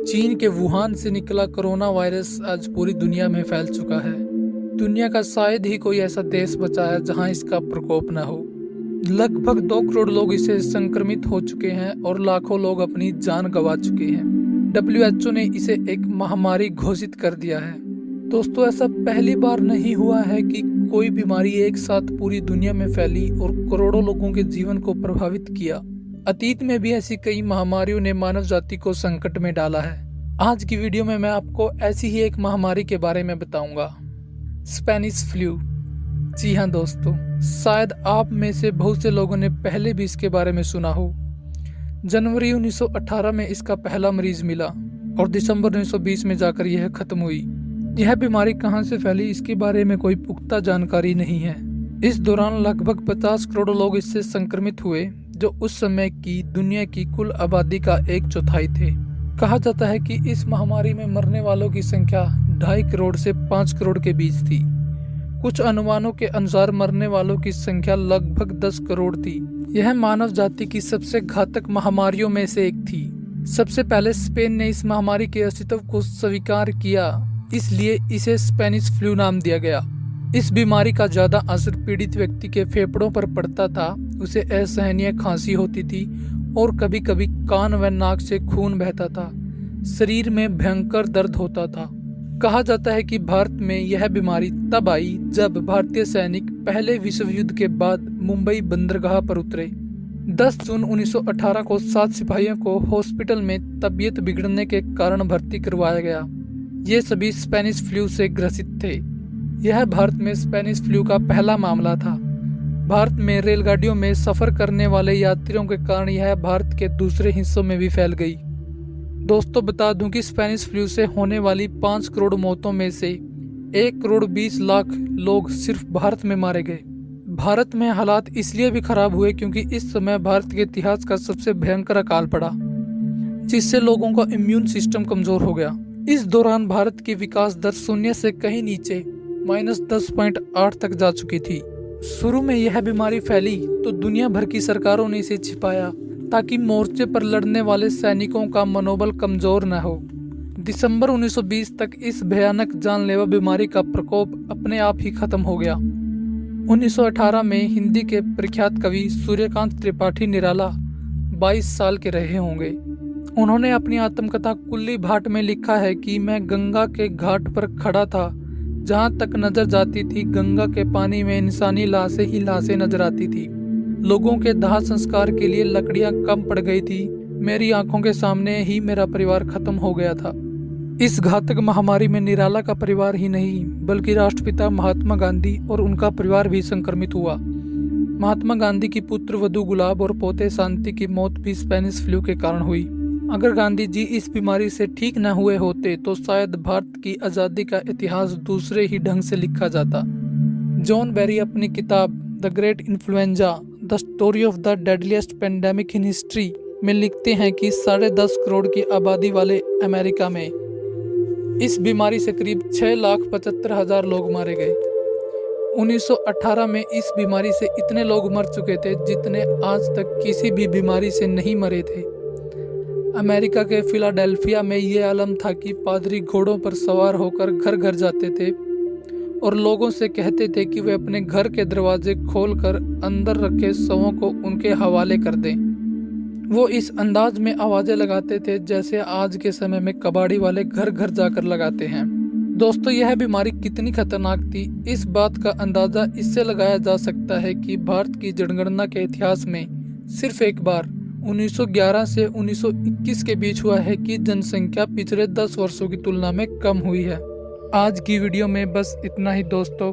चीन के वुहान से निकला कोरोना वायरस आज पूरी दुनिया में फैल चुका है। दुनिया का शायद ही कोई ऐसा देश बचा है जहां इसका प्रकोप न हो। लगभग 2 करोड़ लोग इसे संक्रमित हो चुके हैं और लाखों लोग अपनी जान गंवा चुके हैं। WHO ने इसे एक महामारी घोषित कर दिया है। दोस्तों, ऐसा पहली बार नहीं हुआ है कि कोई बीमारी एक साथ पूरी दुनिया में फैली और करोड़ों लोगों के जीवन को प्रभावित किया। अतीत में भी ऐसी कई महामारियों ने मानव जाति को संकट में डाला है। आज की वीडियो में मैं आपको ऐसी ही एक महामारी के बारे में बताऊंगा, स्पेनिश फ्लू। जी हाँ दोस्तों, शायद आप में से बहुत से लोगों ने पहले भी इसके बारे में सुना हो। जनवरी 1918 में इसका पहला मरीज मिला और दिसंबर 1920 में जाकर यह खत्म हुई। यह बीमारी कहां से फैली, इसके बारे में कोई पुख्ता जानकारी नहीं है। इस दौरान लगभग 50 करोड़ लोग इससे संक्रमित हुए, जो उस समय की दुनिया की कुल आबादी का 1/4 थे। कहा जाता है कि इस महामारी में मरने वालों की संख्या 2.5 करोड़ से 5 करोड़ के बीच थी। कुछ अनुमानों के अनुसार मरने वालों की संख्या लगभग 10 करोड़ थी। यह मानव जाति की सबसे घातक महामारियों में से एक थी। सबसे पहले स्पेन ने इस महामारी के अस्तित्व को स्वीकार किया, इसलिए इसे स्पेनिश फ्लू नाम दिया गया। इस बीमारी का ज्यादा असर पीड़ित व्यक्ति के फेफड़ों पर पड़ता था। उसे असहनीय खांसी होती थी और कभी कभी कान व नाक से खून बहता था। शरीर में भयंकर दर्द होता था। कहा जाता है कि भारत में यह बीमारी तब आई जब भारतीय सैनिक पहले विश्व युद्ध के बाद मुंबई बंदरगाह पर उतरे। 10 जून 1918 को 7 सिपाहियों को हॉस्पिटल में तबीयत बिगड़ने के कारण भर्ती करवाया गया। ये सभी स्पेनिश फ्लू से ग्रसित थे। यह भारत में स्पेनिश फ्लू का पहला मामला था। भारत में रेलगाड़ियों में सफर करने वाले यात्रियों के कारण यह भारत के दूसरे हिस्सों में भी फैल गई। दोस्तों, बता दूं कि स्पेनिश फ्लू से होने वाली 5 करोड़ मौतों में से 1 करोड़ 20 लाख लोग सिर्फ भारत में मारे गए। भारत में हालात इसलिए भी खराब हुए क्योंकि इस समय भारत के इतिहास का सबसे भयंकर अकाल पड़ा, जिससे लोगों का इम्यून सिस्टम कमजोर हो गया। इस दौरान भारत की विकास दर शून्य से कहीं नीचे -10.8 तक जा चुकी थी। शुरू में यह बीमारी फैली तो दुनिया भर की सरकारों ने इसे छिपाया ताकि मोर्चे पर लड़ने वाले सैनिकों का मनोबल कमजोर न हो। दिसंबर 1920 तक इस भयानक जानलेवा बीमारी का प्रकोप अपने आप ही खत्म हो गया। 1918 में हिंदी के प्रख्यात कवि सूर्यकांत त्रिपाठी निराला 22 साल के रहे होंगे। उन्होंने अपनी आत्मकथा कुल्ली भाट में लिखा है कि मैं गंगा के घाट पर खड़ा था, जहां तक नजर जाती थी गंगा के पानी में इंसानी लाशें ही लाशें नजर आती थी। लोगों के दाह संस्कार के लिए लकड़ियां कम पड़ गई थी। मेरी आंखों के सामने ही मेरा परिवार खत्म हो गया था। इस घातक महामारी में निराला का परिवार ही नहीं बल्कि राष्ट्रपिता महात्मा गांधी और उनका परिवार भी संक्रमित हुआ। महात्मा गांधी की पुत्र वधु गुलाब और पोते शांति की मौत भी स्पेनिश फ्लू के कारण हुई। अगर गांधी जी इस बीमारी से ठीक न हुए होते तो शायद भारत की आज़ादी का इतिहास दूसरे ही ढंग से लिखा जाता। जॉन बेरी अपनी किताब the great influenza the story of the deadliest pandemic in history में लिखते हैं कि 10.5 करोड़ की आबादी वाले अमेरिका में इस बीमारी से करीब 6,75,000 लोग मारे गए। 1918 में इस बीमारी से इतने लोग मर चुके थे जितने आज तक किसी भी बीमारी से नहीं मरे थे। अमेरिका के फिलाडेल्फिया में ये आलम था कि पादरी घोड़ों पर सवार होकर घर घर जाते थे और लोगों से कहते थे कि वे अपने घर के दरवाजे खोलकर अंदर रखे शवों को उनके हवाले कर दें। वो इस अंदाज में आवाजें लगाते थे जैसे आज के समय में कबाड़ी वाले घर घर जाकर लगाते हैं। दोस्तों, यह बीमारी कितनी खतरनाक थी, इस बात का अंदाजा इससे लगाया जा सकता है कि भारत की जनगणना के इतिहास में सिर्फ एक बार 1911 से 1921 के बीच हुआ है कि जनसंख्या पिछले 10 वर्षों की तुलना में कम हुई है। आज की वीडियो में बस इतना ही दोस्तों।